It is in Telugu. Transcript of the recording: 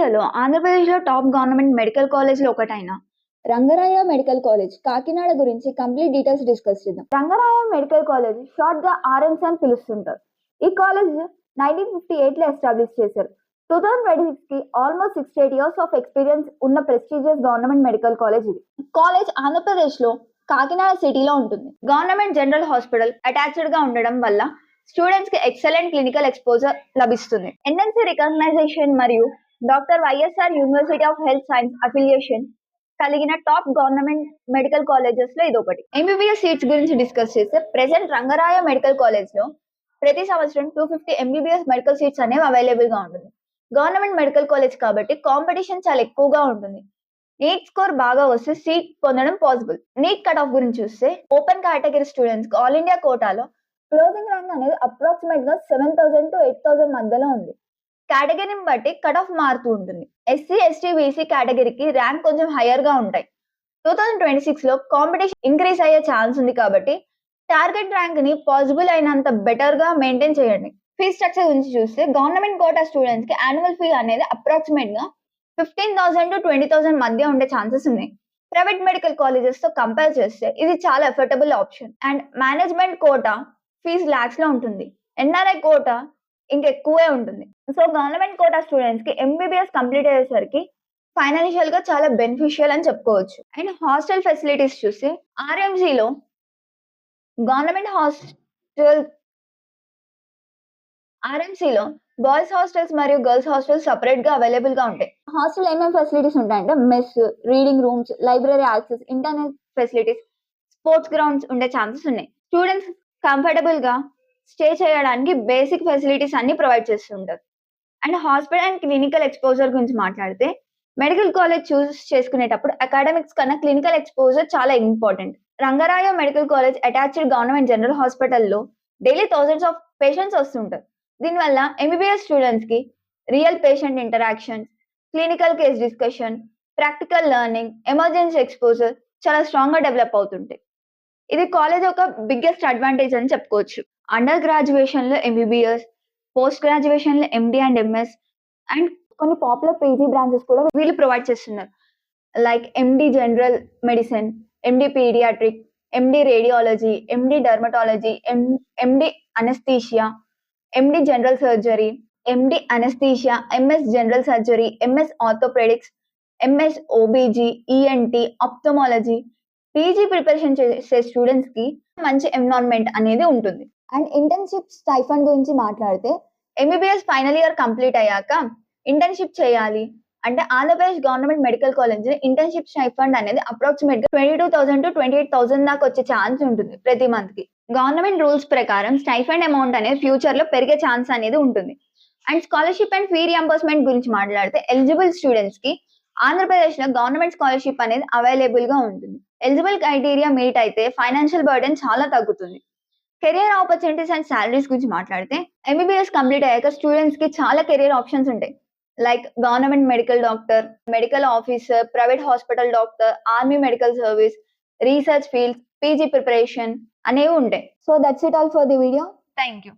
ఇండియాలో ఆంధ్రప్రదేశ్‌లో టాప్ గవర్నమెంట్ మెడికల్ కాలేజ్‌లో ఒకటైన రంగరాయ మెడికల్ కాలేజ్ కాకినాడ గురించి కంప్లీట్ డీటెయిల్స్ డిస్కస్ చేద్దాం. రంగరాయ మెడికల్ కాలేజ్ షార్ట్ గా ఆర్ఎంస్ అని పిలుస్తుంటారు. ఈ కాలేజ్ 1958లో ఎస్టాబ్లిష్ చేశారు. 2026 కి ఆల్మోస్ట్ 68 ఇయర్స్ ఆఫ్ ఎక్స్పీరియన్స్ ఉన్న ప్రెస్టీజియస్ గవర్నమెంట్ మెడికల్ కాలేజ్ ఇది. కాలేజ్ ఆంధ్రప్రదేశ్ లో కాకినాడ సిటీలో ఉంటుంది. గవర్నమెంట్ జనరల్ హాస్పిటల్ అటాచ్డ్ గా ఉండడం వల్ల స్టూడెంట్స్ కి ఎక్సలెంట్ క్లినికల్ ఎక్స్పోజర్ లభిస్తుంది. ఎన్ఎంసీ రికగ్నైజేషన్ మరియు doctor YSR university of health science affiliation కలిగిన టాప్ గవర్నమెంట్ మెడికల్ కాలేజెస్ లో ఇది ఒకటి. ఎంబీబీఎస్ సీట్స్ గురించి డిస్కస్ చేస్తే ప్రెసెంట్ రంగరాయ మెడికల్ కాలేజ్ లో ప్రతి సంవత్సరం 250 ఎంబీబీఎస్ మెడికల్ సీట్స్ అనేవి అవైలబుల్ గా ఉంటుంది. గవర్నమెంట్ మెడికల్ కాలేజ్ కాబట్టి కాంపిటీషన్ చాలా ఎక్కువగా ఉంటుంది. నీట్ స్కోర్ బాగా వస్తే సీట్ పొందడం పాసిబుల్. నీట్ కట్ ఆఫ్ గురించి చూస్తే ఓపెన్ కేటగిరీ స్టూడెంట్స్ కి ఆల్ ఇండియా కోటాలో క్లోజింగ్ ర్యాంక్ అనేది అప్రాక్సిమేట్ గా 7,000 to 8,000 మధ్యలో ఉంది. కేటగిరీని బట్టి కట్ ఆఫ్ మారుతూ ఉంటుంది. ఎస్సీ ఎస్టీ బీసీ కేటగిరీకి ర్యాంక్ కొంచెం హైయర్ గా ఉంటాయి. 2026 లో కాంపిటీషన్ ఇంక్రీజ్ అయ్యే ఛాన్స్ ఉంది కాబట్టి టార్గెట్ ర్యాంక్ ని పాసిబుల్ అయినంత బెటర్ గా మెయింటైన్ చేయండి. ఫీ స్ట్రక్చర్ గురించి చూస్తే గవర్నమెంట్ కోటా స్టూడెంట్స్ కి యాన్యువల్ ఫీ అనేది అప్రాక్సిమేట్ గా 15,000 to 20,000 మధ్య ఉండే ఛాన్సెస్ ఉన్నాయి. ప్రైవేట్ మెడికల్ కాలేజెస్ తో కంపేర్ చేస్తే ఇది చాలా affordable option. And management quota fees lakhs లో ఉంటుంది. ఎన్ఆర్ఐ కోటా ఇంకెక్కువే ఉంటుంది. సో గవర్నమెంట్ కోటా స్టూడెంట్స్ కి ఎంబీబీఎస్ కంప్లీట్ అయ్యేసరికి ఫైనాన్షియల్ గా చాలా బెనిఫిషియల్ అని చెప్పుకోవచ్చు. అండ్ హాస్టల్ ఫెసిలిటీస్ చూస్తే ఆర్ఎంసీలో గవర్నమెంట్ హాస్టల్ ఆర్ఎంసీలో బాయ్స్ హాస్టల్స్ మరియు గర్ల్స్ హాస్టల్స్ సపరేట్ గా అవైలబుల్ గా ఉంటాయి. హాస్టల్ ఏమేమి ఫెసిలిటీస్ ఉంటాయంటే mess, reading rooms, library access, internet facilities, sports grounds ఉండే ఛాన్సెస్ ఉన్నాయి. స్టూడెంట్స్ కంఫర్టబుల్ గా స్టే చేయడానికి బేసిక్ ఫెసిలిటీస్ అన్ని ప్రొవైడ్ చేస్తుంటారు. And hospital and clinical exposure గురించి మాట్లాడితే మెడికల్ కాలేజ్ చూస్ చేసుకునేటప్పుడు అకాడమిక్స్ కన్నా క్లినికల్ ఎక్స్పోజర్ చాలా important. Rangaraya medical college attached government general హాస్పిటల్లో డైలీ థౌసండ్స్ ఆఫ్ పేషెంట్స్ వస్తుంటారు. దీనివల్ల ఎంబీబీఎస్ స్టూడెంట్స్ కి real patient interactions, clinical case discussion, practical learning, emergency exposure చాలా స్ట్రాంగ్ గా డెవలప్ అవుతుంటాయి. ఇది కాలేజ్ ఒక బిగ్గెస్ట్ అడ్వాంటేజ్ అని చెప్పుకోవచ్చు. అండర్ గ్రాడ్యుయేషన్ లో ఎంబీబీఎస్, పోస్ట్ గ్రాడ్యుయేషన్ లో ఎండి అండ్ ఎంఎస్ అండ్ కొన్ని పాపులర్ పీజీ బ్రాంచెస్ కూడా వీళ్ళు ప్రొవైడ్ చేస్తున్నారు. Like MD general medicine, MD paediatric, MD radiology, MD dermatology, MD anaesthesia, MD general surgery, MD anaesthesia, MS general surgery, MS orthopaedics, MS OBG, ENT, ophthalmology. PG preparation చేసే స్టూడెంట్స్ కి మంచి ఎన్విరాన్మెంట్ అనేది ఉంటుంది. అండ్ ఇంటర్న్షిప్ స్టైఫండ్ గురించి మాట్లాడితే ఎంబీబీఎస్ ఫైనల్ ఇయర్ కంప్లీట్ అయ్యాక ఇంటర్న్షిప్ చేయాలి అంటే Andhra Pradesh government medical college internship stipend అనేది అప్రాక్సిమేట్ గా 22,000 to 28,000 దాకా వచ్చే ఛాన్స్ ఉంటుంది ప్రతి మంత్ కి. గవర్నమెంట్ రూల్స్ ప్రకారం స్టైఫండ్ అమౌంట్ అనేది ఫ్యూచర్ లో పెరిగే ఛాన్స్ అనేది ఉంటుంది. And scholarship and fee reimbursement గురించి మాట్లాడితే ఎలిజిబుల్ స్టూడెంట్స్ కి ఆంధ్రప్రదేశ్ లో గవర్నమెంట్ స్కాలర్షిప్ అనేది అవైలబుల్ గా ఉంటుంది. ఎలిజిబుల్ క్రైటీరియా మీట్ అయితే ఫైనాన్షియల్ బర్డెన్ చాలా తగ్గుతుంది. కెరియర్ ఆపర్చునిటీస్ అండ్ సాలరీస్ గురించి మాట్లాడితే ఎంబీబీఎస్ కంప్లీట్ అయ్యాక స్టూడెంట్స్ కి చాలా కెరియర్ ఆప్షన్స్ ఉంటాయి. Like government medical doctor, medical officer, private hospital doctor, army medical service, research fields, PG preparation అనేవి ఉంటాయి. So that's it all for the video. Thank you.